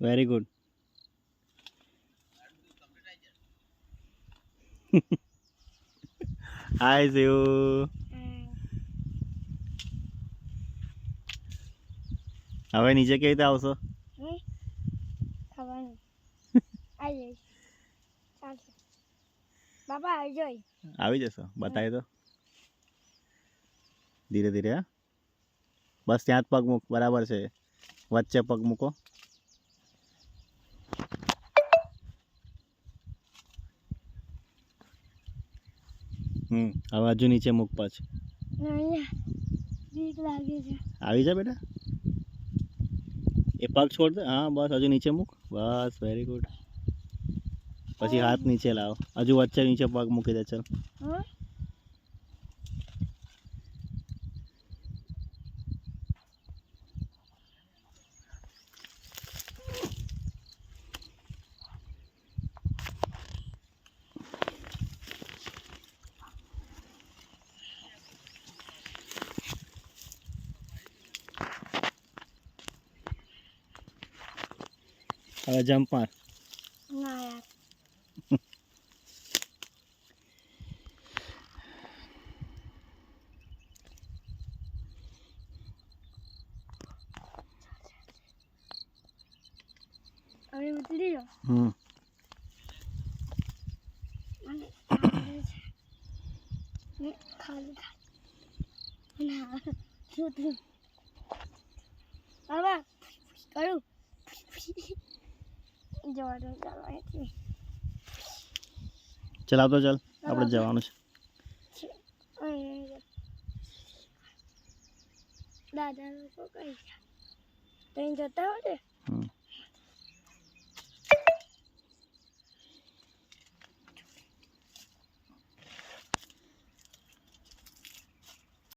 Very good. હાય શિવ. હવે નીચે કેવી રીતે આવશો? બાબા આવી આવી જશો. બતાવી દો ધીરે ધીરે. હા બસ ત્યાં જ પગ મૂક. બરાબર છે. વચ્ચે પગ મૂકો. હવે હજુ નીચે મૂક. પછી બીક લાગે છે. આવી જા બેટા. એ પગ છોડ દે. હા બસ હજુ નીચે મૂક. બસ વેરી ગુડ. પછી હાથ નીચે લાવ. હજુ વચ્ચે નીચે પગ મૂકી દે. ચાલ. હવે જમ્પ માર. ના યાર. હવે ઉતરી લો. ખાલી બાબા કરું જવાનું. ચાલ આવતો. ચાલ આપણે જવાનું છે. દાદા લોકો કઈ ગયા? જતા હોય